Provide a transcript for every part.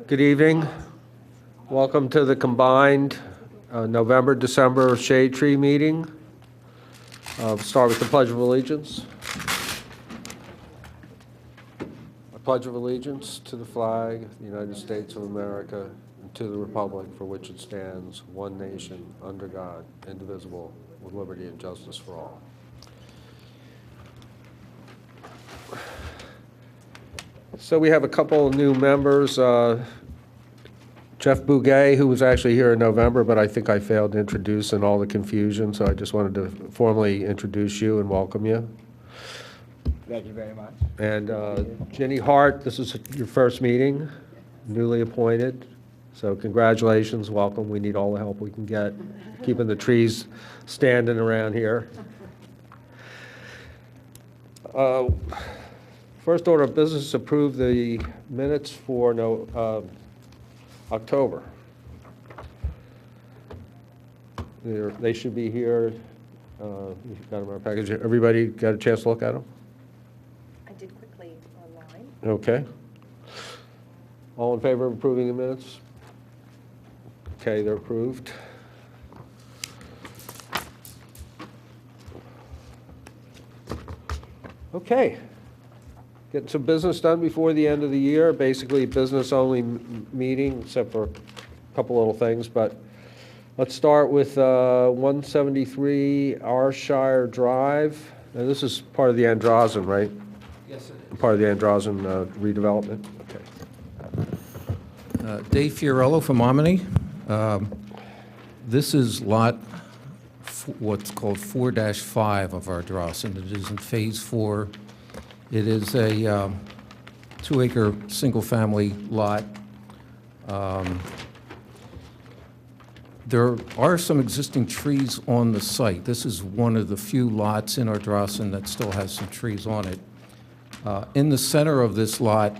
Good evening. Welcome to the combined November-December shade tree meeting. Start with the Pledge of Allegiance. I pledge of allegiance to the flag of the United States of America and to the republic for which it stands, one nation, under God, indivisible, with liberty and justice for all. So we have a couple of new members. Jeff Bouguet, who was actually here in November, but I think I failed to introduce in all the confusion, so I just wanted to formally introduce you and welcome you. Thank you very much. And Jenny Hart, this is your first meeting, newly appointed, so congratulations, welcome. We need all the help we can get, keeping the trees standing around here. First order of business, approve the minutes for October. They should be here. You've got them in our package. Everybody got a chance to look at them? I did quickly online. Okay. All in favor of approving the minutes? Okay, they're approved. Okay. Get some business done before the end of the year, basically business-only meeting, except for a couple little things, but let's start with 173 Arshire Drive. And this is part of the Androzen, right? Yes, it is. Part of the Androzen redevelopment? Okay. Dave Fiorello from Omni. This is lot, what's called 4-5 of our Drossen. It is in Phase 4. It is a 2-acre single-family lot. There are some existing trees on the site. This is one of the few lots in our Drossen that still has some trees on it. In the center of this lot,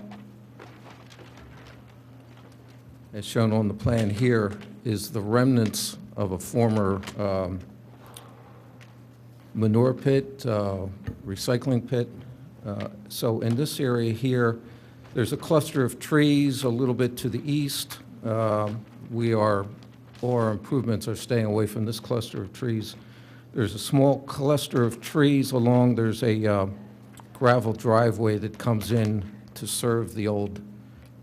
as shown on the plan here, is the remnants of a former manure pit, recycling pit. So in this area here, there's a cluster of trees a little bit to the east. All our improvements are staying away from this cluster of trees. There's a small cluster of trees along, there's a gravel driveway that comes in to serve the old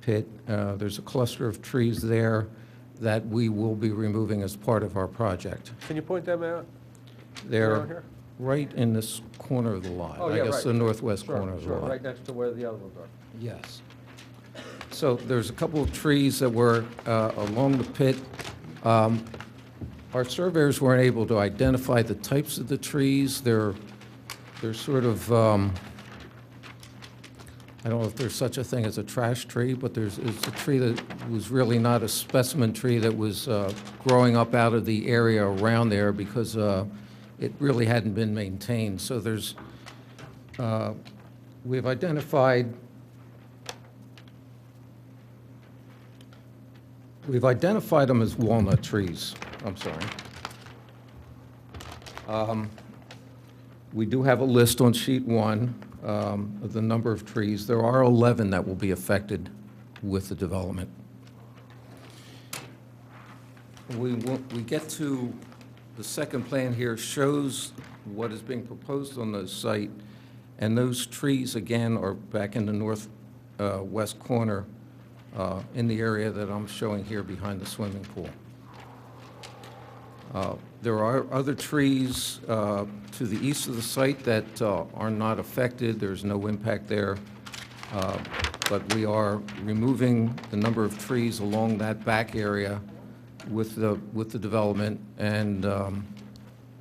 pit. There's a cluster of trees there that we will be removing as part of our project. Can you point them out? They're here? right in this corner of the lot. Oh, yeah, I guess right. the northwest Sure, corner of the sure, lot. right next to where the other ones are. Yes. So there's a couple of trees that were along the pit. Our surveyors weren't able to identify the types of the trees. They're sort of, I don't know if there's such a thing as a trash tree, but it's a tree that was really not a specimen tree that was growing up out of the area around there because it really hadn't been maintained. So we've identified them as walnut trees. I'm sorry. We do have a list on sheet 1 of the number of trees. There are 11 that will be affected with the development. We get to the second plan here shows what is being proposed on the site, and those trees, again, are back in the northwest corner in the area that I'm showing here behind the swimming pool. There are other trees to the east of the site that are not affected. There's no impact there, but we are removing the number of trees along that back area with the development, and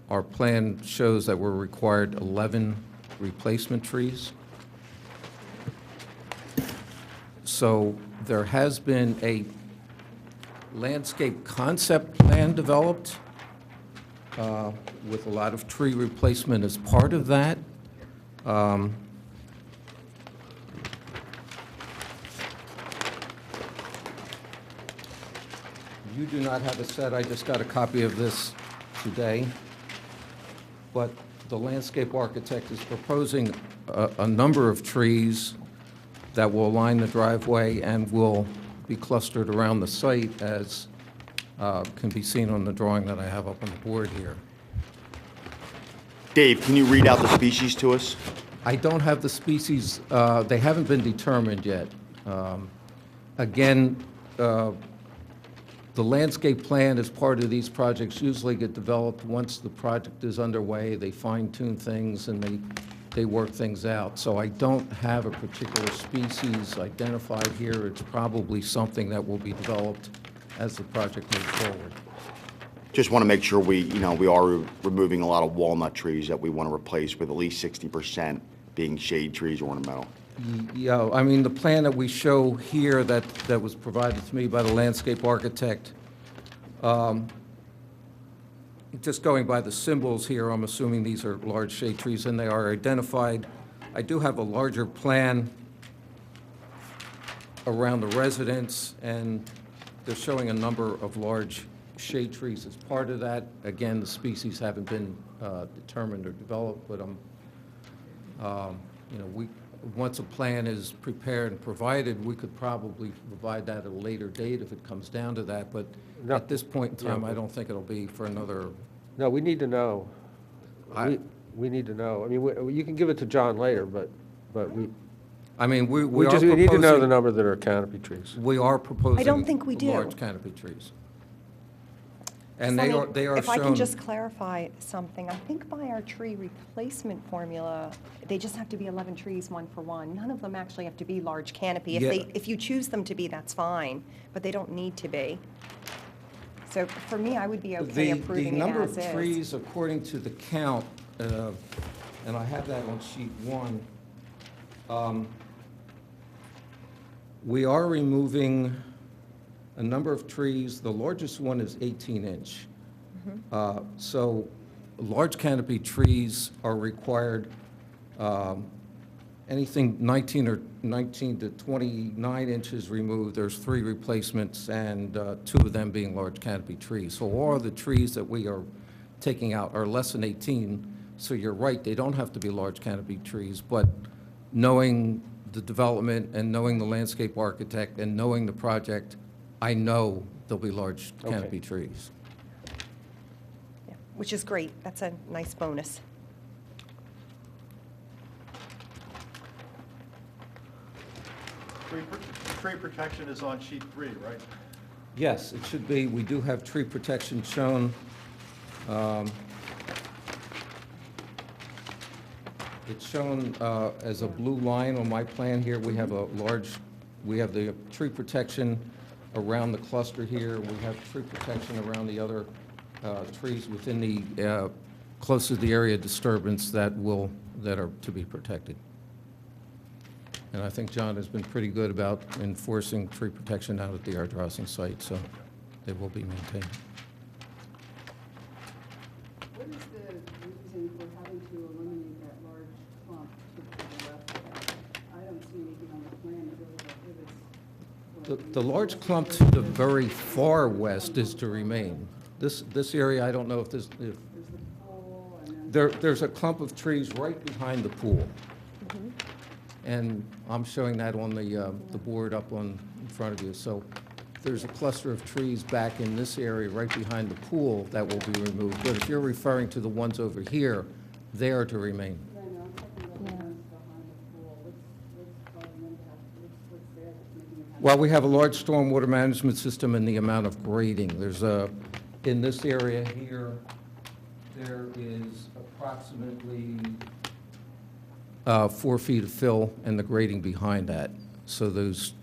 our plan shows that we're required 11 replacement trees. So there has been a landscape concept plan developed with a lot of tree replacement as part of that. You do not have a set. I just got a copy of this today. But the landscape architect is proposing a number of trees that will line the driveway and will be clustered around the site, as can be seen on the drawing that I have up on the board here. Dave, can you read out the species to us? I don't have the species, they haven't been determined yet. Again, the landscape plan as part of these projects usually get developed once the project is underway. They fine-tune things and they work things out. So I don't have a particular species identified here. It's probably something that will be developed as the project moves forward. Just want to make sure we are removing a lot of walnut trees that we want to replace with at least 60% being shade trees or ornamental. Yeah, I mean, the plan that we show here that was provided to me by the landscape architect, just going by the symbols here, I'm assuming these are large shade trees, and they are identified. I do have a larger plan around the residence, and they're showing a number of large shade trees as part of that. Again, the species haven't been determined or developed, but once a plan is prepared and provided, we could probably provide that at a later date if it comes down to that. But No. at this point in time, No. I don't think it'll be for another. No, we need to know. We need to know. I mean, you can give it to John later, but we I mean, we we are just, we need to know the proposing- number that are canopy trees. We are proposing. I don't think we do. Large canopy trees. And Sonny, they are If I can shown, just clarify something, I think by our tree replacement formula, they just have to be 11 trees, 1 for 1. None of them actually have to be large canopy. Yeah. If you choose them to be, that's fine, but they don't need to be. So for me, I would be okay the approving it number as of is. trees, according to the count, and I have that on sheet 1, we are removing a number of trees. The largest one is 18-inch. So large canopy trees are required, anything 19 to 29 inches removed, there's 3 replacements, and 2 of them being large canopy trees. So all of the trees that we are taking out are less than 18, so you're right, they don't have to be large canopy trees, but knowing the development and knowing the landscape architect and knowing the project, I know there'll be large canopy trees. Yeah, which is great. That's a nice bonus. Tree protection is on sheet 3, right? Yes, it should be. We do have tree protection shown. It's shown as a blue line on my plan here. We have the tree protection around the cluster here. We have tree protection around the other trees within the, close to the area of disturbance that are to be protected. And I think John has been pretty good about enforcing tree protection out at the Ardrossan site, so they will be maintained. What is the reason for having to eliminate that large clump to the left of that? I don't see anything on the plan that really prohibits. The large clump to the very far west is to remain. This area, I don't know if There's the pool and then. there's a clump of trees right behind the pool. And I'm showing that on the board up in front of you. So there's a cluster of trees back in this area right behind the pool that will be removed. But if you're referring to the ones over here, they are to remain. I know, I'm talking about the ones behind the pool. What's causing them to have, what's there that's making them have? Well, we have a large stormwater management system and the amount of grading. There's in this area here, there is approximately 4 feet of fill and the grading behind that. So those,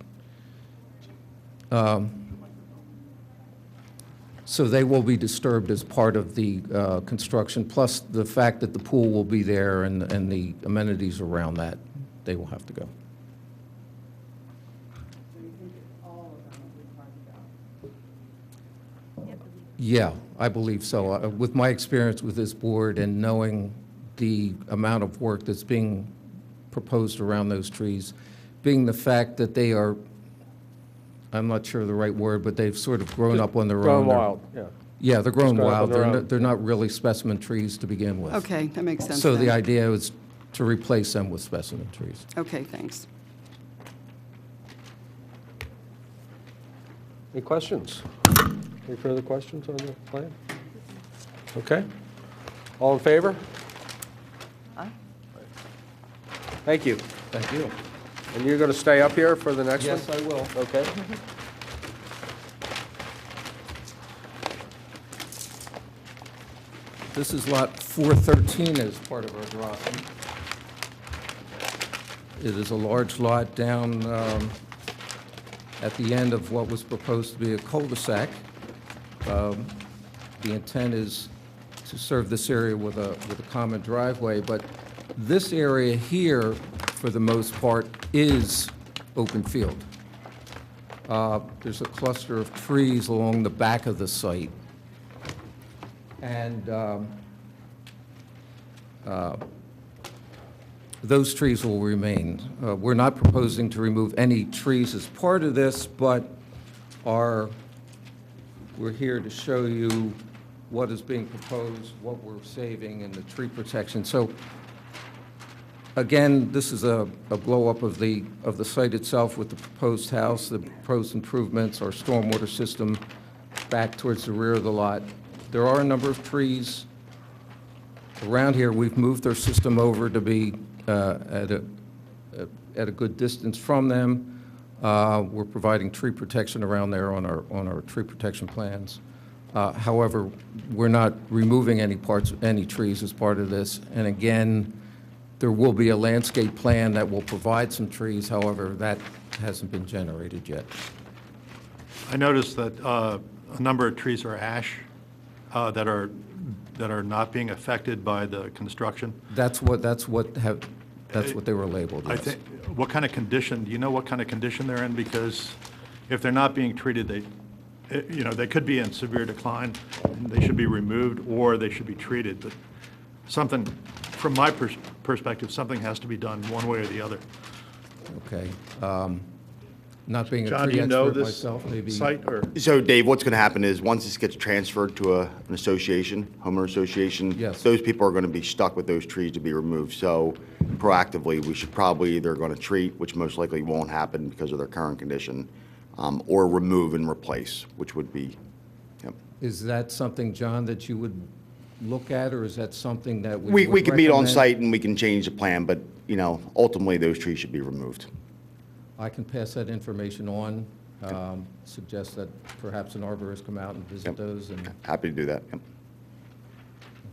so they will be disturbed as part of the construction, plus the fact that the pool will be there and the amenities around that, they will have to go. So you think that all of them will be carved out? Yeah, I believe so. With my experience with this board and knowing the amount of work that's being proposed around those trees, being the fact that they are, I'm not sure the right word, but they've sort of grown up on their own. Grown They're- wild, yeah. Yeah, they're grown grown up on wild. their own. They're not really specimen trees to begin with. Okay, that makes sense So the then. idea is to replace them with specimen trees. Okay, thanks. Any questions? Any further questions on the plan? Okay. All in favor? Aye. Thank you. Thank you. And you're going to stay up here for the next one? Yes, I will. Okay. This is lot 413 as part of our drawing. It is a large lot down at the end of what was proposed to be a cul-de-sac. The intent is to serve this area with a common driveway, but this area here, for the most part, is open field. There's a cluster of trees along the back of the site. And those trees will remain. We're not proposing to remove any trees as part of this, but we're here to show you what is being proposed, what we're saving, and the tree protection. So again, this is a blow-up of the site itself with the proposed house, the proposed improvements, our stormwater system back towards the rear of the lot. There are a number of trees around here. We've moved our system over to be at a good distance from them. We're providing tree protection around there on our tree protection plans. However, we're not removing any trees as part of this. And again, there will be a landscape plan that will provide some trees. However, that hasn't been generated yet. I noticed that a number of trees are ash that are not being affected by the construction. That's what they were labeled, I yes. think, what kind of condition, do you know what kind of condition they're in? Because if they're not being treated, they could be in severe decline, and they should be removed, or they should be treated. But something, from my perspective, something has to be done one way or the other. Okay. Not being a John, do tree you know expert this myself, maybe. site, or? So Dave, what's going to happen is, once this gets transferred to an association, homeowner association, Yes. those people are going to be stuck with those trees to be removed. So proactively, we should probably either going to treat, which most likely won't happen because of their current condition, or remove and replace, which would be, yep. Is that something, John, that you would look at, or is that something that We would can meet on recommend? site and we can change the plan, but, ultimately, those trees should be removed. I can pass that information on, suggest that perhaps an arborist come out and visit Yep. those, and, Happy to do that, yep.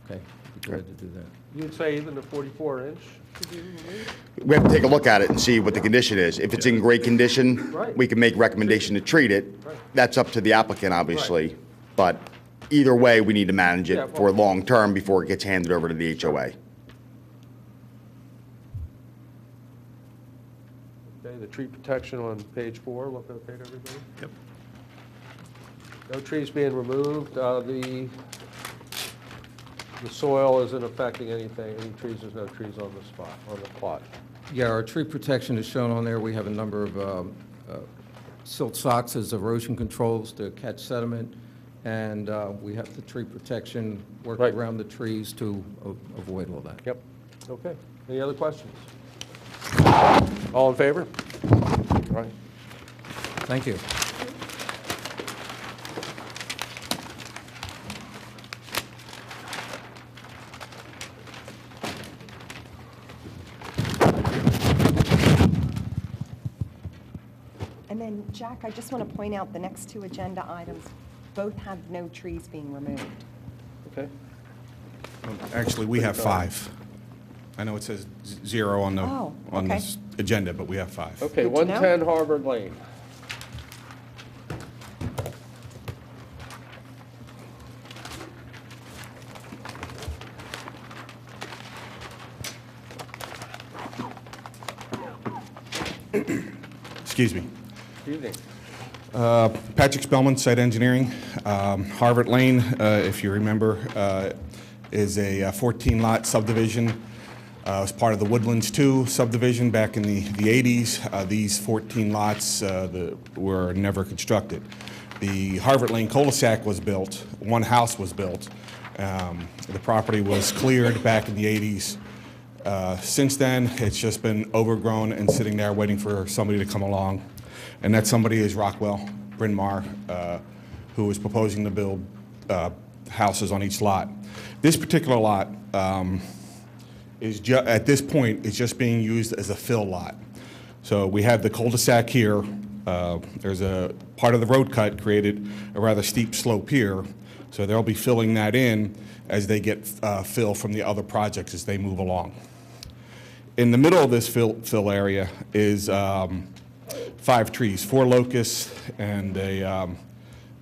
okay, be glad to do that. You'd say even the 44-inch could be removed? We have to take a look at it and see what the condition is. If it's in great condition, Right. we can make recommendation to treat it. Right. That's up to the applicant, obviously. But either way, we need to manage Yeah, it for well- long-term before it gets handed over to the HOA. Okay, the tree protection on page 4, look okay to everybody? Yep. No trees being removed. The soil isn't affecting anything, any trees, there's no trees on the spot, on the plot. Yeah, our tree protection is shown on there. We have a number of silt socks as erosion controls to catch sediment, and we have the tree protection work Right. around the trees to avoid all that. Yep, okay. Any other questions? All in favor? All right. Thank you. And then, Jack, I just want to point out the next 2 agenda items both have no trees being removed. Okay. Actually, we have 5. I know it says 0 on Oh, on okay. this agenda, but we have 5. Okay, Good to know. 110 Harvard Lane. Excuse me. Evening. Patrick Spellman, Site Engineering. Harvard Lane, if you remember, is a 14-lot subdivision. It was part of the Woodlands 2 subdivision back in the 80s. These 14 lots were never constructed. The Harvard Lane cul-de-sac was built. One house was built. The property was cleared back in the 80s. Since then, it's just been overgrown and sitting there waiting for somebody to come along. And that somebody is Rockwell Bryn Mawr, who is proposing to build houses on each lot. This particular lot at this point is just being used as a fill lot. So we have the cul-de-sac here. There's a part of the road cut created a rather steep slope here, so they'll be filling that in as they get fill from the other projects as they move along. In the middle of this fill area is 5 trees, 4 locusts and a,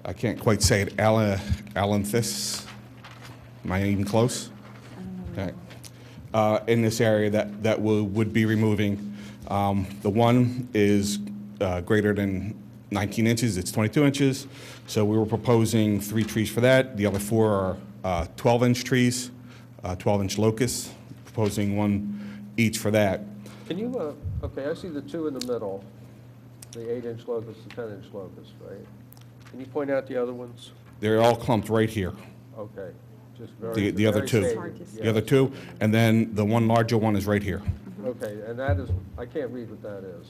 I can't quite say it, Alanthus. Am I even close? Okay. In this area that would be removing. The one is greater than 19 inches, it's 22 inches. So we were proposing 3 trees for that. The other 4 are 12-inch trees, 12-inch locusts, proposing 1 each for that. Can you, okay, I see the 2 in the middle, the 8-inch locust, the 10-inch locust, right? Can you point out the other ones? They're all clumped right here. Okay, just very. The other very 2. stable. The other 2, and then the one larger one is right here. Okay, and that is, I can't read what that is.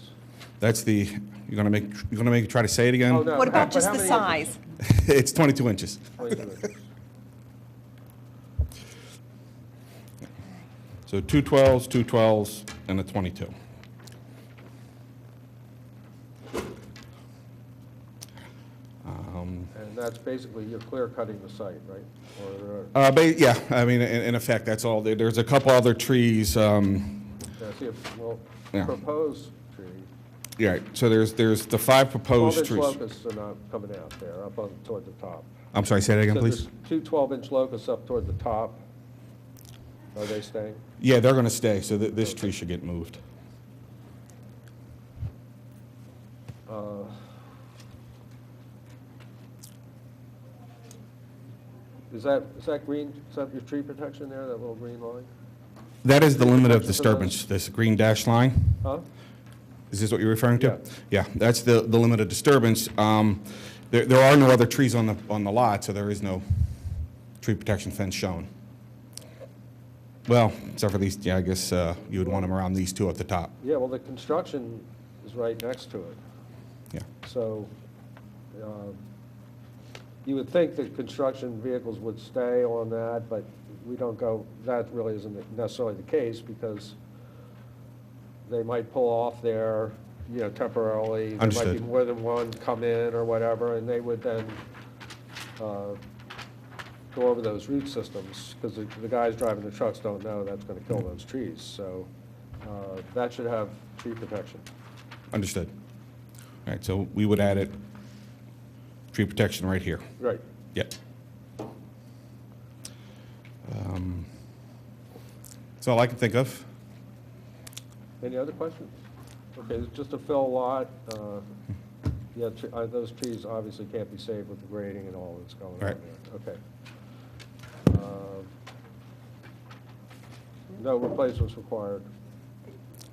That's the, you're gonna make me try to say it again? Oh, no. What about But just how the many inches? size? It's 22 inches. 22 inches. So 2 12s, 2 12s, and a 22. And that's basically, you're clear cutting the site, right? Yeah, I mean, in effect, that's all. There's a couple other trees. Yeah, see, well, Yeah. proposed tree. Yeah, so there's the 5 proposed 12-inch trees. locusts are not coming out there, up on, toward the top. I'm sorry, say that again, So please? there's 2 12-inch locusts up toward the top. Are they staying? Yeah, they're gonna stay, so this tree should get moved. Is that green, is that your tree protection there, that little green line? That is the limit of Protection for those? disturbance, this green dash line. Huh? Is this what you're referring to? Yeah. Yeah, that's the limit of disturbance. There are no other trees on the lot, so there is no tree protection fence shown. Well, except for these, yeah, I guess you would want them around these 2 at the top. Yeah, well, the construction is right next to it. Yeah. So you would think that construction vehicles would stay on that, but we don't go, that really isn't necessarily the case because they might pull off there, you know, temporarily. There might be Understood. more than one come in or whatever, and they would then go over those root systems because the guys driving the trucks don't know that's going to kill those trees. So that should have tree protection. Understood. All right, so we would add it, tree protection right here. Right. Yeah. That's all I can think of. Any other questions? Okay, it's just a fill lot. Yeah, those trees obviously can't be saved with the grading and all that's going on Right. there. Okay. No replacements required,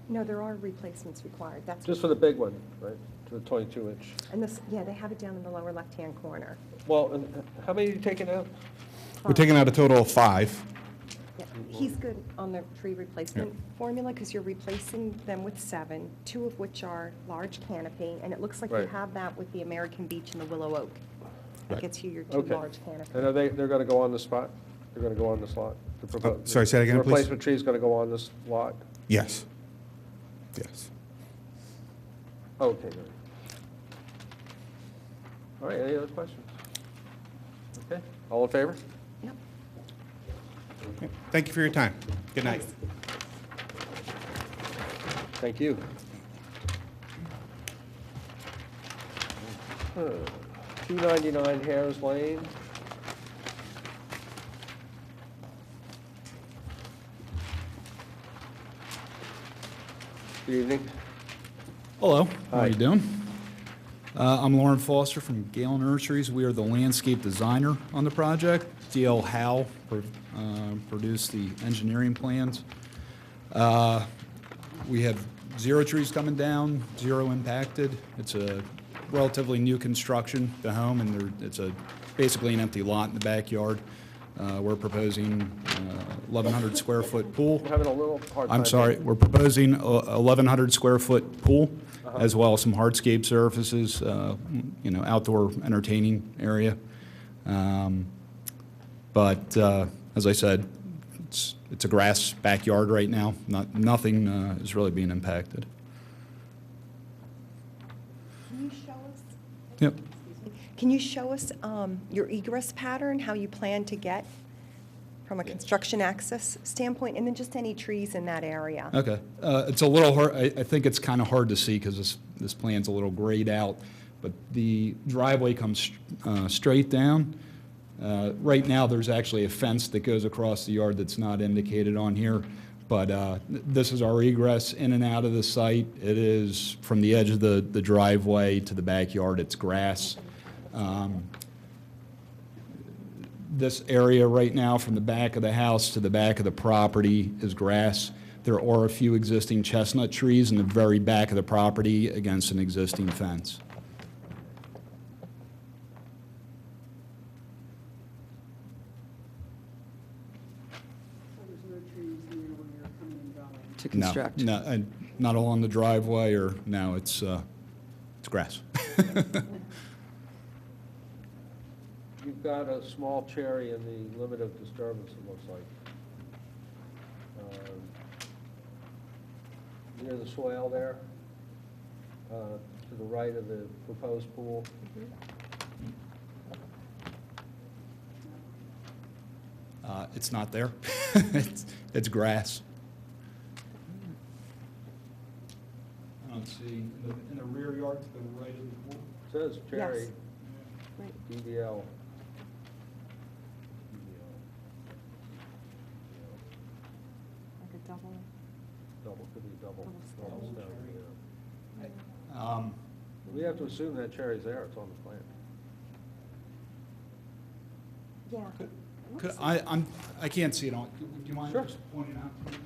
No, there are replacements required. That's, just for the big one, right? To the 22-inch. and this, yeah, they have it down in the lower left-hand corner. Well, and how many are you taking out? We're taking out a total of 5. Yeah, he's good on the tree replacement formula because you're replacing them with 7, 2 of which are large canopy, and it looks like you Right. have that with the American beech and the willow oak. That Right. gets you your 2 Okay. large canopy. And are they're going to go on the spot? They're going to go on this lot? Sorry, say that again, The please. replacement tree is going to go on this lot? Yes. Yes. Okay, good. All right, any other questions? Okay, all in favor? Yep. Okay. Thank you for your time. Good night. Thank you. 299 Harris Lane. Good evening. Hello, how Hi. are you doing? I'm Lauren Foster from Gale Nurseries. We are the landscape designer on the project. D.L. Howe produced the engineering plans. We have 0 trees coming down, 0 impacted. It's a relatively new construction, the home, and it's basically an empty lot in the backyard. We're proposing 1,100 square foot pool. I'm having a little hard time. I'm sorry, we're proposing a 1,100 square foot pool, as well as some hardscape surfaces, outdoor entertaining area. But as I said, it's a grass backyard right now. Nothing is really being impacted. Can you show us? Yep. Can you show us your egress pattern, how you plan to get from a construction access standpoint, and then just any trees in that area? Okay. It's a little hard, I think it's kind of hard to see because this plan's a little grayed out, but the driveway comes straight down. Right now, there's actually a fence that goes across the yard that's not indicated on here, but this is our egress in and out of the site. It is from the edge of the driveway to the backyard, it's grass. This area right now, from the back of the house to the back of the property, is grass. There are a few existing chestnut trees in the very back of the property against an existing fence. So there's no trees near where you're coming and going? To construct? No, not along the driveway, or, no, it's grass. You've got a small cherry in the limit of disturbance, it looks like. Near the swale there, to the right of the proposed pool. It's not there. It's grass. I don't see, in the rear yard to the right of the pool? Says cherry, Yes. Right. DBL. Like a double? Double, could be double. Double Double stem. stem, yeah. We have to assume that cherry's there, it's on the plan. Yeah. I can't see it on, do you mind Sure. just pointing out to me?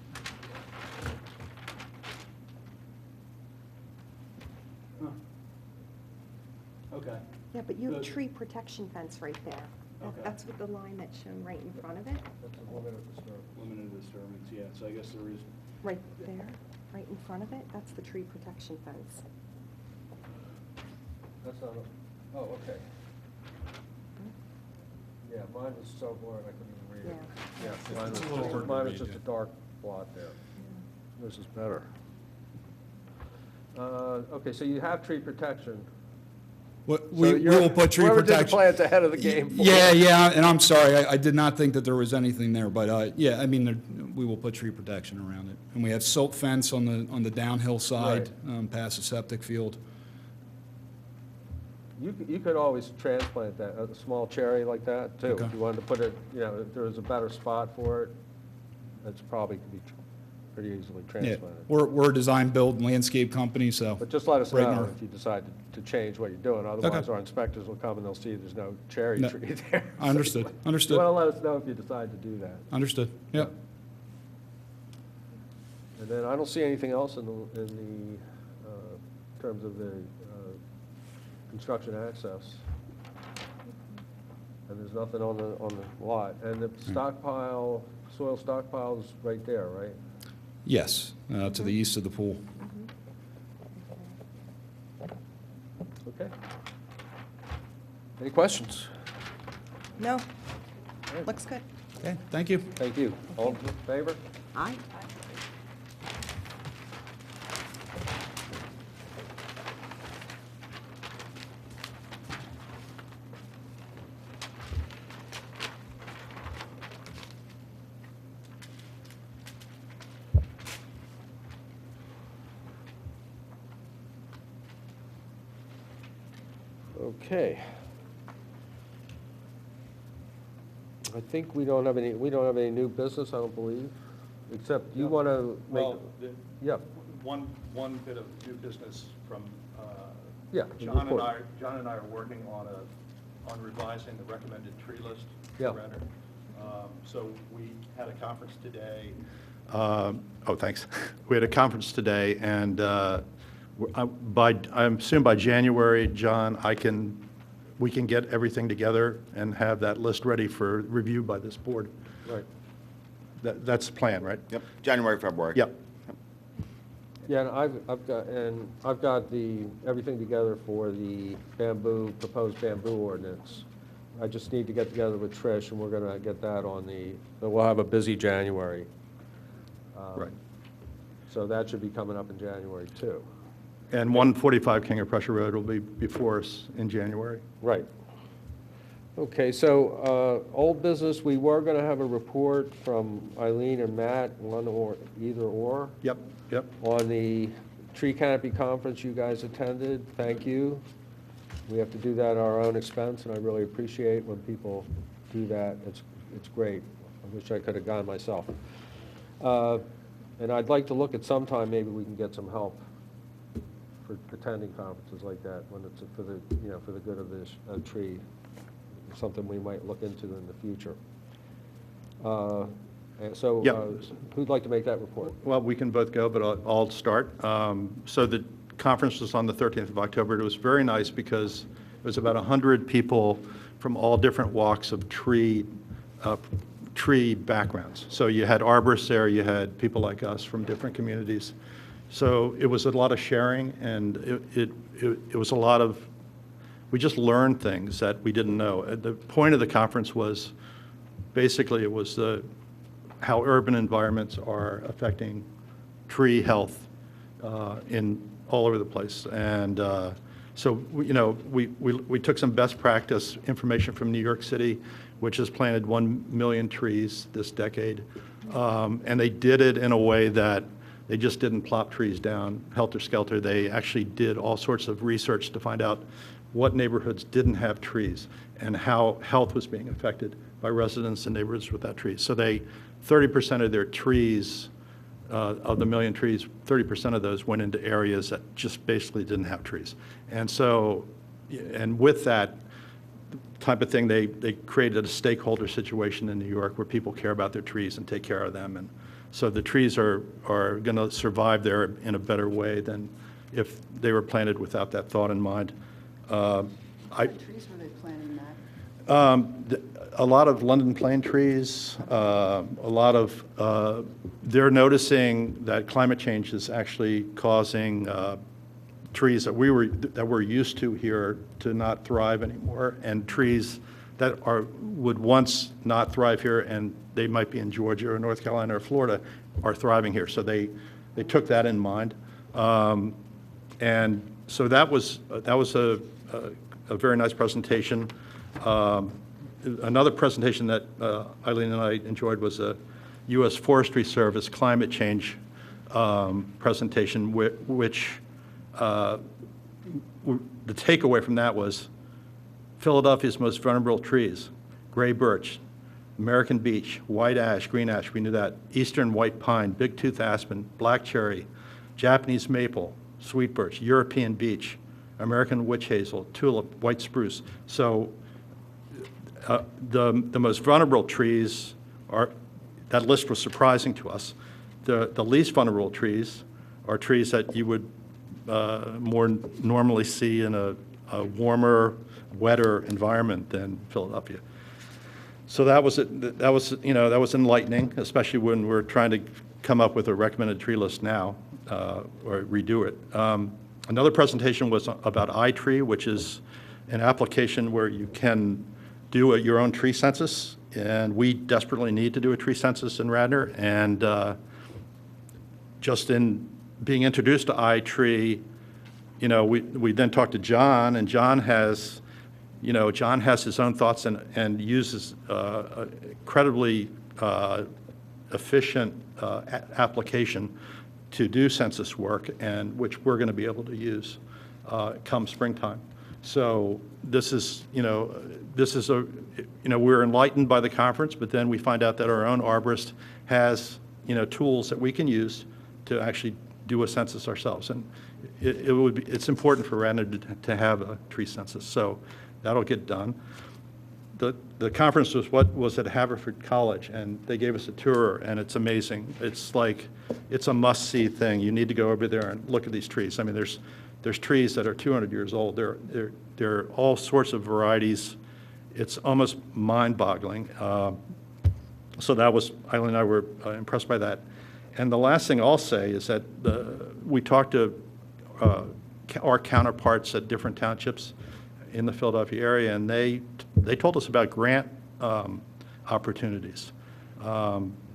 Okay. Yeah, but you have The- tree protection fence right there. Okay. That's with the line that's shown right in front of it, That's a limit of disturbance. Limited disturbance, yeah, so I guess there is. right there, right in front of it. That's the tree protection fence. That's not a, oh, okay. Yeah, mine was so blurred I couldn't even read it. Yeah. Yeah, mine was It's a little hard just, to mine was read, just a yeah. dark blot there. This is better. Okay, so you have tree protection. We So we you're- will put tree Whoever did the protection. plan's ahead of the game. for Yeah, you. yeah, and I'm sorry, I did not think that there was anything there, but, yeah, I mean, we will put tree protection around it. And we have silt fence on the downhill side, past the septic field. You could always transplant that, a small cherry like that, too. Okay. If you wanted to put it, if there was a better spot for it, that's probably could be pretty easily Yeah, transplanted. we're a design, build, landscape company, so. But just let us right know now- if you decide to change what you're doing. Otherwise, our inspectors will come and they'll see there's no cherry No. tree there. Understood, You understood, want to let us know if you decide to do that. understood, yep. And then I don't see anything else in terms of the construction access. And there's nothing on the lot. And the stockpile, soil stockpile's right there, right? Yes, to the east of the pool. Okay. Any questions? No, looks good. Okay, thank you. Thank you. All in favor? Aye. Okay. I think we don't have any new business, I don't believe, except you want to make, Well, yeah, one bit of new business from, yeah. the John and report. I are working on revising the recommended tree list Yeah. for Radnor. So we had a conference today. Oh, thanks. We had a conference today, and I assume by January, John, I can we can get everything together and have that list ready for review by this board. Right. That's the plan, right? Yep, January, February. Yep. Yeah, and I've got everything together for the proposed bamboo ordinance. I just need to get together with Trish, and we're gonna get that we'll have a busy January. Right. So that should be coming up in January, too. And 145 King of Prussia Road will be before us in January. Right. Okay, so, old business, we were gonna have a report from Eileen and Matt, either or, Yep, yep. on the tree canopy conference you guys attended. Thank you. We have to do that at our own expense, and I really appreciate when people do that. It's great. I wish I could have gone myself. And I'd like to look at sometime, maybe we can get some help for attending conferences like that, when it's for the good of this tree. Something we might look into in the future. And so, Yep. Who'd like to make that report? Well, we can both go, but I'll start. So the conference was on the 13th of October. It was very nice because it was about 100 people from all different walks of tree backgrounds. So you had arborists there, you had people like us from different communities. So it was a lot of sharing, and it was a lot of, we just learned things that we didn't know. The point of the conference was, basically, it was how urban environments are affecting tree health in all over the place. And so, we took some best practice information from New York City, which has planted 1 million trees this decade. And they did it in a way that they just didn't plop trees down helter-skelter. They actually did all sorts of research to find out what neighborhoods didn't have trees and how health was being affected by residents and neighborhoods without trees. So 30% of their trees, of the million trees, 30% of those went into areas that just basically didn't have trees. And so, and with that type of thing, they created a stakeholder situation in New York where people care about their trees and take care of them. And so the trees are going to survive there in a better way than if they were planted without that thought in mind. What trees were they planting, Matt? A lot of London plane trees, a lot of, they're noticing that climate change is actually causing trees that we're used to here to not thrive anymore, and trees that would once not thrive here, and they might be in Georgia or North Carolina or Florida, are thriving here. So they took that in mind. And so that was a very nice presentation. Another presentation that Eileen and I enjoyed was a U.S. Forestry Service climate change presentation, which the takeaway from that was Philadelphia's most vulnerable trees: gray birch, American beech, white ash, green ash, we knew that, eastern white pine, big tooth aspen, black cherry, Japanese maple, sweet birch, European beech, American witch hazel, tulip, white spruce. So the most vulnerable trees that list was surprising to us. The least vulnerable trees are trees that you would more normally see in a warmer, wetter environment than Philadelphia. So that was enlightening, especially when we're trying to come up with a recommended tree list now, or redo it. Another presentation was about iTree, which is an application where you can do your own tree census, and we desperately need to do a tree census in Radnor. And just in being introduced to iTree, we then talked to John, and John has his own thoughts and uses incredibly efficient application to do census work, and which we're going to be able to use come springtime. So this is we're enlightened by the conference, but then we find out that our own arborist has tools that we can use to actually do a census ourselves, and it's important for Radnor to have a tree census. So that'll get done. The conference was at Haverford College, and they gave us a tour, and it's amazing. It's a must-see thing. You need to go over there and look at these trees. I mean, there's there's trees that are 200 years old. There are all sorts of varieties. It's almost mind-boggling. So that was, Eileen and I were impressed by that. And the last thing I'll say is that we talked to our counterparts at different townships in the Philadelphia area, and they told us about grant opportunities.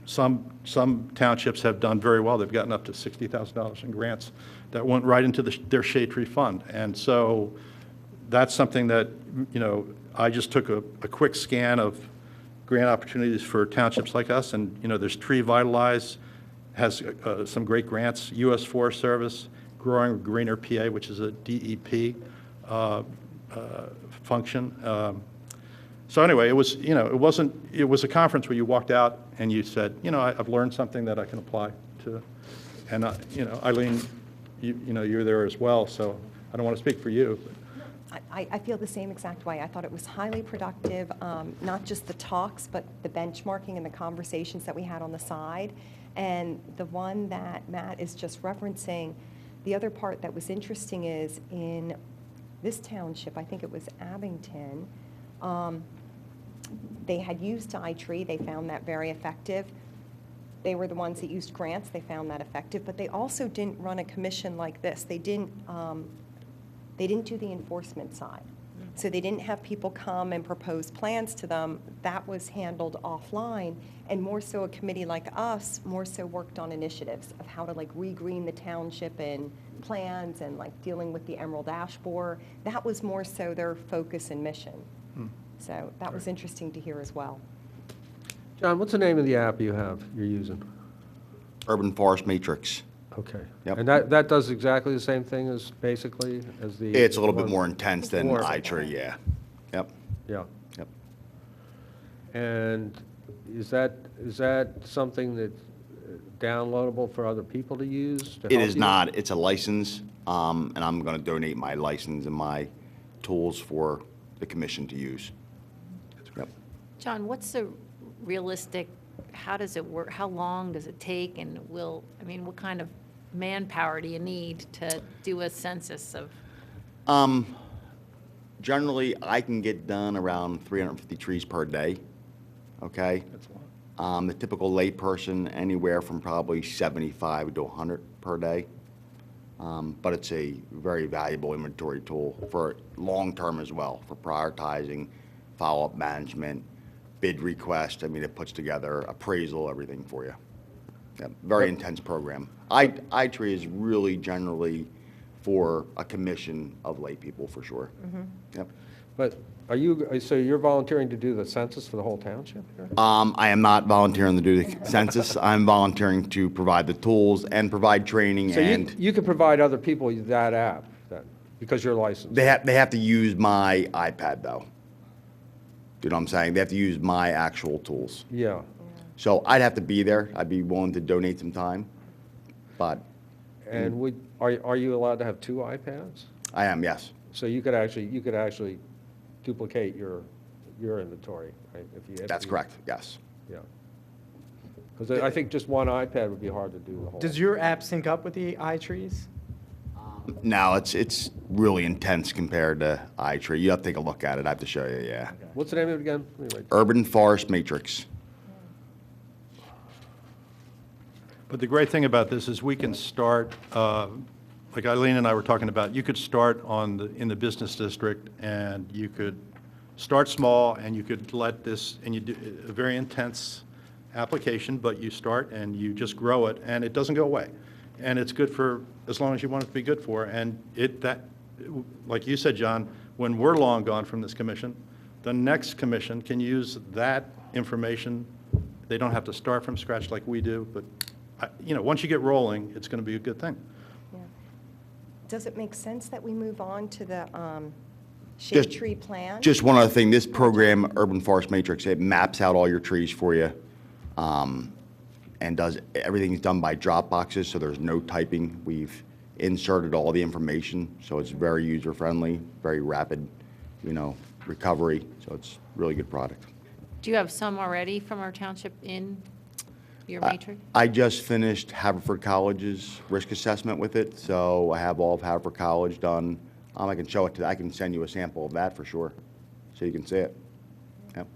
Some townships have done very well. They've gotten up to $60,000 in grants that went right into their shade tree fund. And so that's something that, I just took a quick scan of grant opportunities for townships like us, and, there's Tree Vitalize, has some great grants, U.S. Forest Service, Growing Greener PA, which is a DEP function. So anyway, it was, it was a conference where you walked out and you said, I've learned something that I can apply to. And, Eileen, you're there as well, so I don't want to speak for you. I feel the same exact way. I thought it was highly productive, not just the talks, but the benchmarking and the conversations that we had on the side. And the one that Matt is just referencing, the other part that was interesting is in this township, I think it was Abington, they had used iTree. They found that very effective. They were the ones that used grants. They found that effective. But they also didn't run a commission like this. They didn't do the enforcement side. So they didn't have people come and propose plans to them. That was handled offline, and more so a committee like us more so worked on initiatives of how to regreen the township and plans and dealing with the emerald ash borer. That was more so their focus and mission. So that was interesting to hear as well. John, what's the name of the app you're using? Urban Forest Matrix. Okay. Yep. And that does exactly the same thing as basically as the... It's a little bit more intense than More. iTree, yeah. Yep, Yeah. yep. And is that something that's downloadable for other people to use? To It help is you? not. It's a license, and I'm going to donate my license and my tools for the commission to use. Yep. John, what's the realistic, how does it work? How long does it take? And what kind of manpower do you need to do a census of? Generally, I can get done around 350 trees per day, okay? That's a lot. The typical layperson, anywhere from probably 75 to 100 per day. But it's a very valuable inventory tool for long-term as well, for prioritizing, follow-up management, bid request. It puts together appraisal, everything for you. Yeah, very intense program. iTree is really generally for a commission of lay people, for sure. Yep. But so you're volunteering to do the census for the whole township here? I am not volunteering to do the census. I'm volunteering to provide the tools and provide training, So and you can provide other people that app then, because you're licensed? they have to use my iPad, though. You know what I'm saying? They have to use my actual tools. Yeah. So I'd have to be there. I'd be willing to donate some time, but And are you allowed to have 2 iPads? I am, yes. So you could actually duplicate your inventory, right? That's correct, yes. Yeah. Because I think just one iPad would be hard to do the whole. Does your app sync up with the iTrees? No, it's really intense compared to iTree. You have to take a look at it. I have to show you, yeah. What's the name of it again? Let me write- Urban Forest Matrix. But the great thing about this is we can start, like Eileen and I were talking about, you could start in the business district, and you could start small, and you could let this, and you do a very intense application, but you start and you just grow it, and it doesn't go away. And it's good for as long as you want it to be good for. And like you said, John, when we're long gone from this commission, the next commission can use that information. They don't have to start from scratch like we do, but once you get rolling, it's going to be a good thing. Yeah. Does it make sense that we move on to the shade Just- tree plan? Just one other thing, this program, Urban Forest Matrix, it maps out all your trees for you, and everything's done by drop boxes, so there's no typing. We've inserted all the information, so it's very user-friendly, very rapid, recovery, so it's a really good product. Do you have some already from our township in? your matrix? I just finished Haverford College's risk assessment with it, so I have all of Haverford College done. I can show it to, I can send you a sample of that for sure, so you can see it. Yep.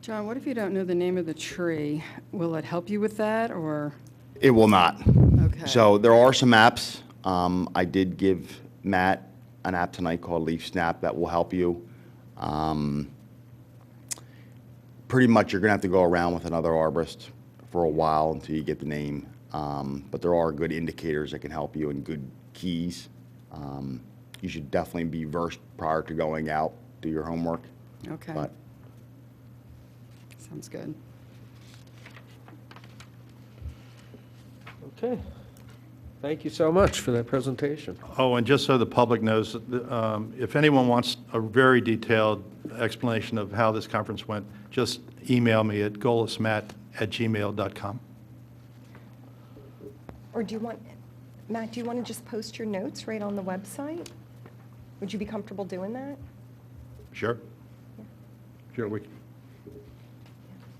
John, what if you don't know the name of the tree? Will it help you with that, or? It will not. Okay. So there are some apps. I did give Matt an app tonight called Leaf Snap that will help you. Pretty much you're going to have to go around with another arborist for a while until you get the name. But there are good indicators that can help you and good keys. You should definitely be versed prior to going out, do your homework. Okay. But Sounds good. Okay. Thank you so much for that presentation. Oh, and just so the public knows, if anyone wants a very detailed explanation of how this conference went, just email me at golismatt@gmail.com. Or do you want, Matt, do you want to just post your notes right on the website? Would you be comfortable doing that? Sure? Sure, we can.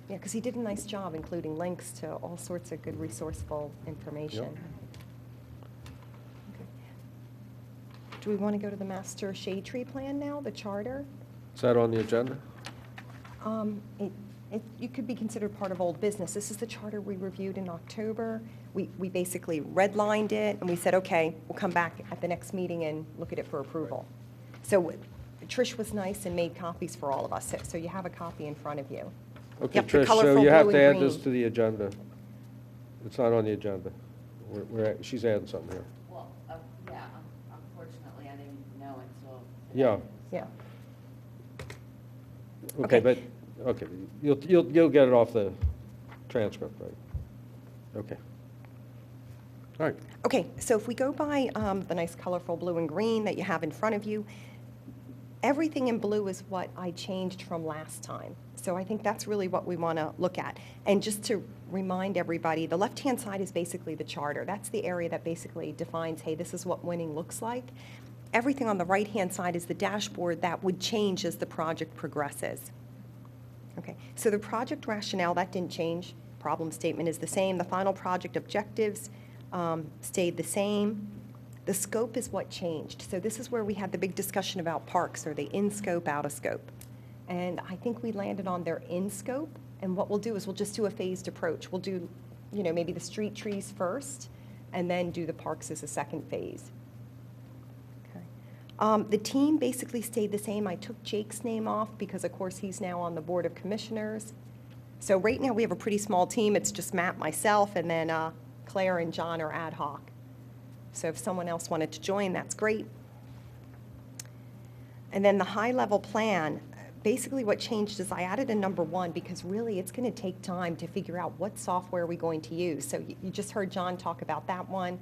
Yeah, because he did a nice job including links to all sorts of good resourceful information. Yep. Okay. Do we want to go to the master shade tree plan now, the charter? Is that on the agenda? You could be considered part of old business. This is the charter we reviewed in October. We basically redlined it, and we said, okay, we'll come back at the next meeting and look at it for approval. So Trish was nice and made copies for all of us, so you have a copy in front of you. Okay, Yep, the Trish, so colorful you have blue to and add this green. to the agenda. It's not on the agenda. She's adding something here. Well, yeah, unfortunately, I didn't know until Yeah. Yeah. Okay, Okay. but, okay, you'll get it off the transcript, right? Okay. All right. Okay, so if we go by the nice colorful blue and green that you have in front of you, everything in blue is what I changed from last time. So I think that's really what we want to look at. And just to remind everybody, the left-hand side is basically the charter. That's the area that basically defines, hey, this is what winning looks like. Everything on the right-hand side is the dashboard that would change as the project progresses. Okay, so the project rationale, that didn't change. Problem statement is the same. The final project objectives stayed the same. The scope is what changed. So this is where we had the big discussion about parks. Are they in scope, out of scope? And I think we landed on their in scope. And what we'll do is we'll just do a phased approach. We'll do, maybe the street trees first, and then do the parks as a second phase. Okay. The team basically stayed the same. I took Jake's name off because, of course, he's now on the Board of Commissioners. So right now we have a pretty small team. It's just Matt, myself, and then Claire and John are ad hoc. So if someone else wanted to join, that's great. And then the high-level plan, basically what changed is I added a number 1 because really it's going to take time to figure out what software are we going to use. So you just heard John talk about that one,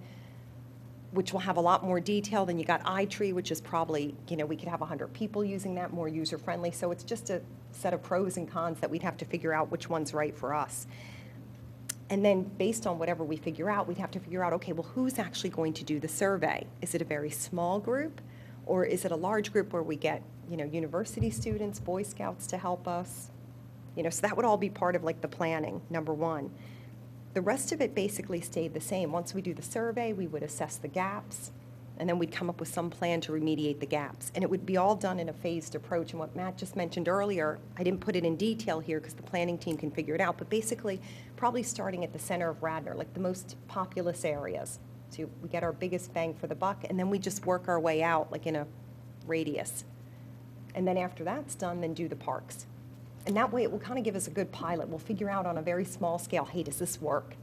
which will have a lot more detail. Then you got iTree, which is probably, we could have 100 people using that, more user-friendly. So it's just a set of pros and cons that we'd have to figure out which one's right for us. And then based on whatever we figure out, we'd have to figure out, okay, well, who's actually going to do the survey? Is it a very small group? Or is it a large group where we get, university students, Boy Scouts to help us? So that would all be part of like the planning, number 1. The rest of it basically stayed the same. Once we do the survey, we would assess the gaps, and then we'd come up with some plan to remediate the gaps. And it would be all done in a phased approach. And what Matt just mentioned earlier, I didn't put it in detail here because the planning team can figure it out, but basically probably starting at the center of Radnor, like the most populous areas. So we get our biggest bang for the buck, and then we just work our way out like in a radius. And then after that's done, then do the parks. And that way it will kind of give us a good pilot. We'll figure out on a very small scale, hey, does this work?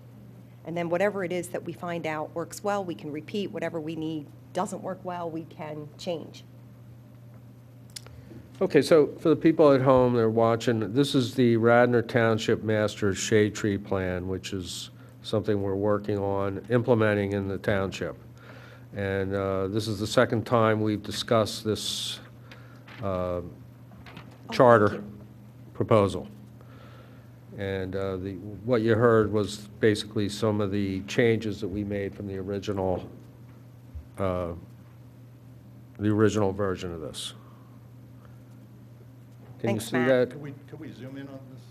And then whatever it is that we find out works well, we can repeat. Whatever we need doesn't work well, we can change. Okay, so for the people at home that are watching, this is the Radnor Township Master Shade Tree Plan, which is something we're working on implementing in the township. And this is the second time we've discussed this charter proposal. And what you heard was basically some of the changes that we made from the original version of this. Can you Thanks, see Matt. that? Could we zoom in on this?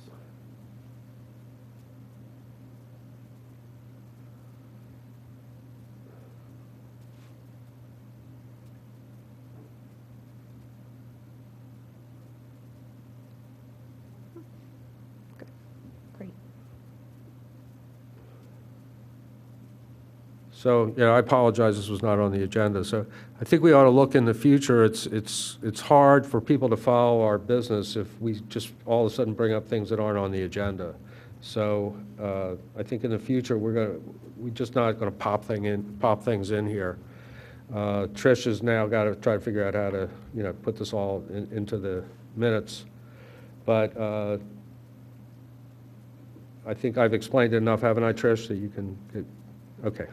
So, I apologize this was not on the agenda. So I think we ought to look in the future. It's hard for people to follow our business if we just all of a sudden bring up things that aren't on the agenda. So I think in the future, we're just not going to pop things in here. Trish has now got to try to figure out how to, put this all into the minutes. But I think I've explained it enough, haven't I, Trish, that you can, okay.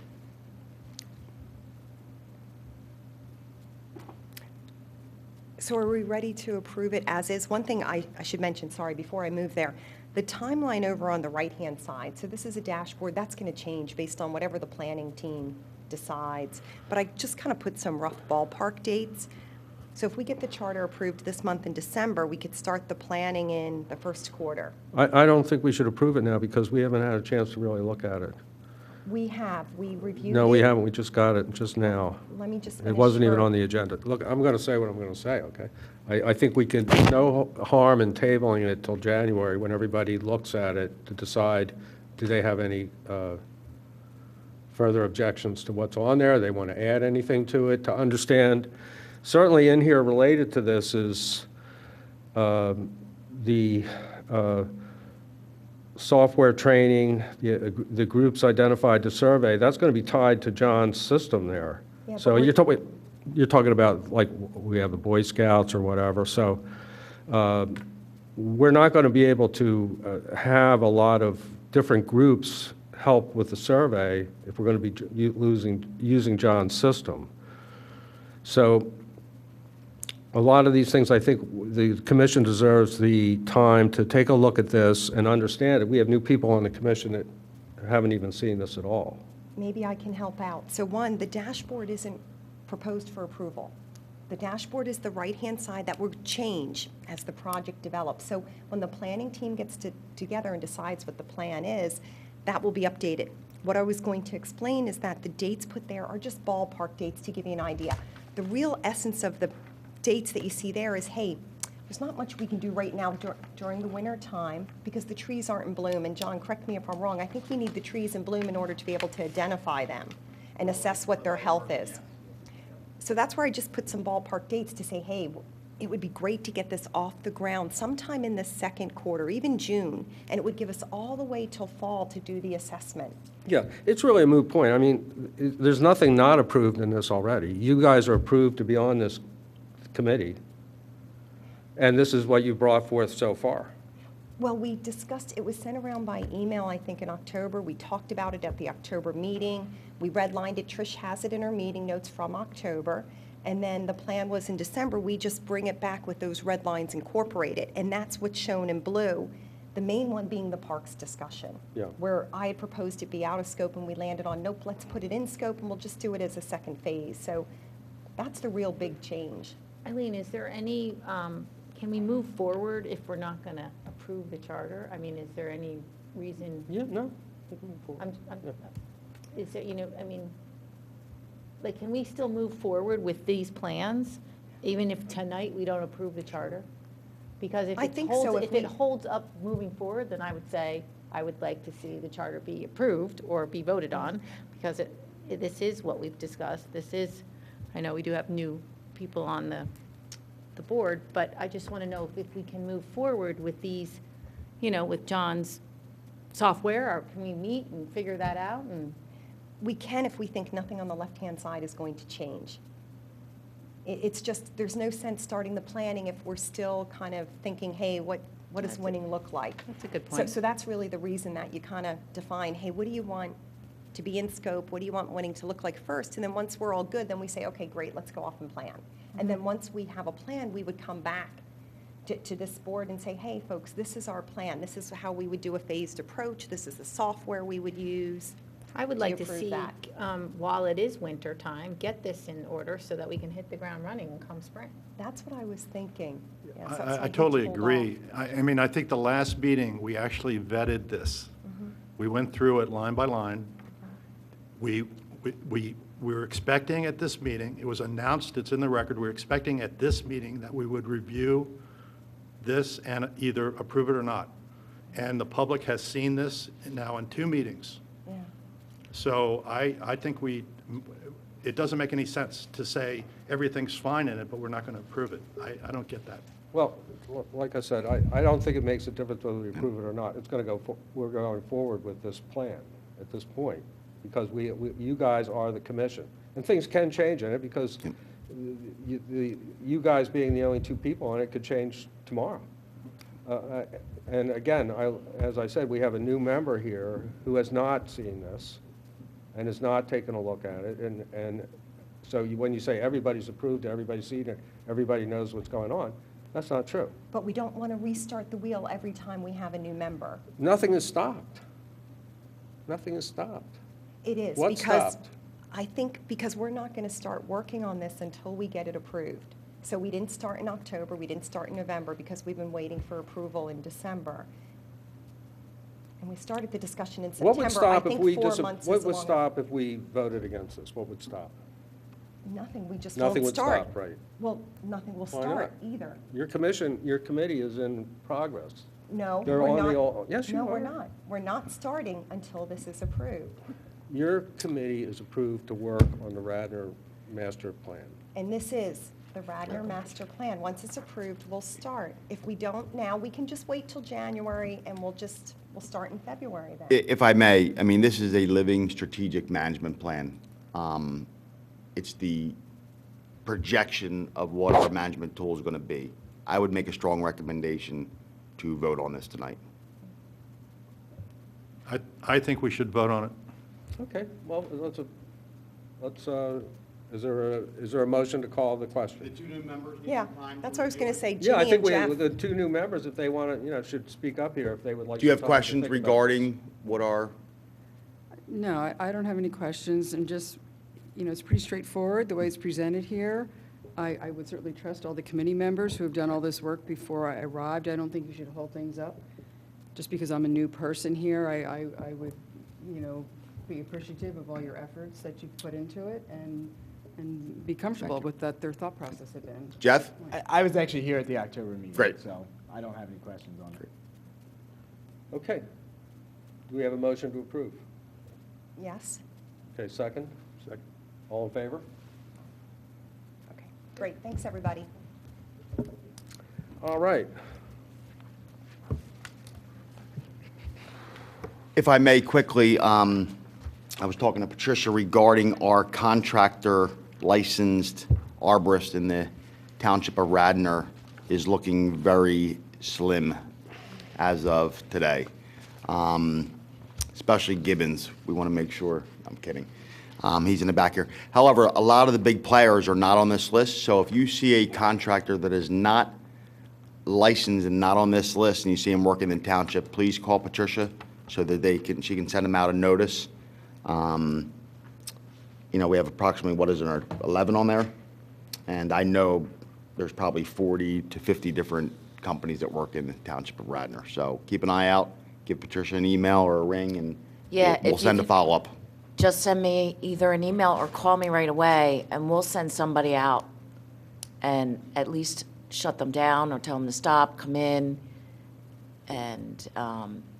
So are we ready to approve it as is? One thing I should mention, sorry, before I move there, the timeline over on the right-hand side, so this is a dashboard, that's going to change based on whatever the planning team decides. But I just kind of put some rough ballpark dates. So if we get the charter approved this month in December, we could start the planning in the first quarter. I don't think we should approve it now because we haven't had a chance to really look at it. We reviewed it. No, we haven't. We just got it just now. Let me just It finish wasn't even your- on the agenda. Look, I'm going to say what I'm going to say, okay? I think we could, no harm in tabling it till January when everybody looks at it to decide, do they have any further objections to what's on there? They want to add anything to it, to understand. Certainly in here related to this is the software training, the groups identified to survey, that's going to be tied to John's system there. Yeah, So but you're talking about, like, we have the Boy Scouts or whatever, so we're not going to be able to have a lot of different groups help with the survey if we're going to be using John's system. So a lot of these things, I think the commission deserves the time to take a look at this and understand it. We have new people on the commission that haven't even seen this at all. Maybe I can help out. So one, the dashboard isn't proposed for approval. The dashboard is the right-hand side that will change as the project develops. So when the planning team gets together and decides what the plan is, that will be updated. What I was going to explain is that the dates put there are just ballpark dates to give you an idea. The real essence of the dates that you see there is, hey, there's not much we can do right now during the winter time because the trees aren't in bloom. And John, correct me if I'm wrong, I think we need the trees in bloom in order to be able to identify them and assess what their health is. So that's where I just put some ballpark dates to say, hey, it would be great to get this off the ground sometime in the second quarter, even June, and it would give us all the way till fall to do the assessment. Yeah, it's really a moot point. I mean, there's nothing not approved in this already. You guys are approved to be on this committee, and this is what you brought forth so far. Well, we discussed, it was sent around by email, I think, in October. We talked about it at the October meeting. We redlined it. Trish has it in her meeting notes from October. And then the plan was in December, we just bring it back with those red lines incorporated. And that's what's shown in blue, the main one being the parks discussion. Yeah. Where I had proposed it be out of scope and we landed on, nope, let's put it in scope and we'll just do it as a second phase. So that's the real big change. Eileen, is there any, can we move forward if we're not going to approve the charter? I mean, is there any reason? Yeah, no. we can move forward. Is there, I mean, like, can we still move forward with these plans, even if tonight we don't approve the charter? Because if I it think holds, so, if it holds up moving forward, then I would say I would like to see the charter be approved or be voted on, because this is what we've discussed. This is, I know we do have new people on the board, but I just want to know if we can move forward with these, with John's software, or can we meet and figure that out? And We can if we think nothing on the left-hand side is going to change. It's just, there's no sense starting the planning if we're still kind of thinking, hey, what does winning look like? That's a good point. So that's really the reason that you kind of define, hey, what do you want to be in scope? What do you want winning to look like first? And then once we're all good, then we say, okay, great, let's go off and plan. And then once we have a plan, we would come back to this board and say, hey, folks, this is our plan. This is how we would do a phased approach. This is the software we would use. I would Do like you to approve see, that? while it is winter time, get this in order so that we can hit the ground running come spring. That's what I was thinking. Yes, that's why I hate totally to hold agree. off. I mean, I think the last meeting, we actually vetted this. We went through it line by line. We were expecting at this meeting, it was announced, it's in the record, we were expecting at this meeting that we would review this and either approve it or not. And the public has seen this now in 2 meetings. Yeah. So I think it doesn't make any sense to say everything's fine in it, but we're not going to approve it. I don't get that. Well, like I said, I don't think it makes a difference whether we approve it or not. It's going to go, we're going forward with this plan at this point, because you guys are the commission. And things can change in it, because you guys being the only two people on it could change tomorrow. And again, as I said, we have a new member here who has not seen this and has not taken a look at it. And so when you say everybody's approved, everybody's seen it, everybody knows what's going on, that's not true. But we don't want to restart the wheel every time we have a new member. Nothing is stopped. Nothing is stopped. It is. What's because stopped? I think because we're not going to start working on this until we get it approved. So we didn't start in October, we didn't start in November, because we've been waiting for approval in December. And we started the discussion in September. What would stop I if think we 4 months what is would long. stop if we voted against this? What would stop? Nothing, we just Nothing won't would start. stop, right? Well, nothing will Why start not? either. Your committee is in progress. No, They're we're on the not. all- yes, you No, we're are. not. We're not starting until this is approved. Your committee is approved to work on the Radnor master plan. And this is the Radnor master plan. Once it's approved, we'll start. If we don't now, we can just wait till January, and we'll start in February then. If I may, I mean, this is a living strategic management plan. It's the projection of what our management tool is going to be. I would make a strong recommendation to vote on this tonight. I think we should vote on it. Okay, well, is there a motion to call the question? two new members Yeah, that's what I was going to say, Yeah, I Ginny think and Jeff. the two new members, if they want to, should speak up here if they would like to. Do you have talk or questions think about this. regarding what our, No, I don't have any questions, and just, it's pretty straightforward, the way it's presented here. I would certainly trust all the committee members who have done all this work before I arrived. I don't think you should hold things up. Just because I'm a new person here, I would, be appreciative of all your efforts that you've put into it, and be comfortable with that their thought process had been. Jeff? I was actually here at the October meeting. Great. So I don't have any questions on it. Okay. Do we have a motion to approve? Yes? Okay, second? Second. All in favor? Okay, great. Thanks, everybody. All right. If I may quickly, I was talking to Patricia regarding our contractor licensed arborist in the Township of Radnor is looking very slim as of today. Especially Gibbons. We want to make sure, I'm kidding. He's in the back here. However, a lot of the big players are not on this list, so if you see a contractor that is not licensed and not on this list and you see him working in Township, please call Patricia so that she can send him out a notice. We have approximately, 11 on there? And I know there's probably 40 to 50 different companies that work in the Township of Radnor. So keep an eye out, give Patricia an email or a ring, and Yeah, we'll if send you a could- follow-up. Just send me either an email or call me right away, and we'll send somebody out and at least shut them down or tell them to stop, come in, and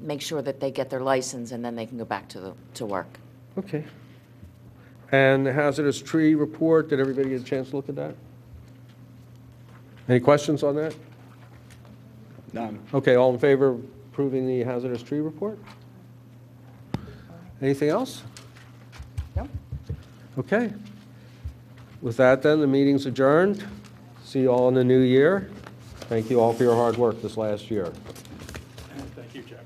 make sure that they get their license, and then they can go back to work. Okay. And the hazardous tree report, did everybody get a chance to look at that? Any questions on that? None. Okay, all in favor of approving the hazardous tree report? Anything else? No? Okay. With that, then, the meeting's adjourned. See you all in the new year. Thank you all for your hard work this last year. Thank you, Jeff.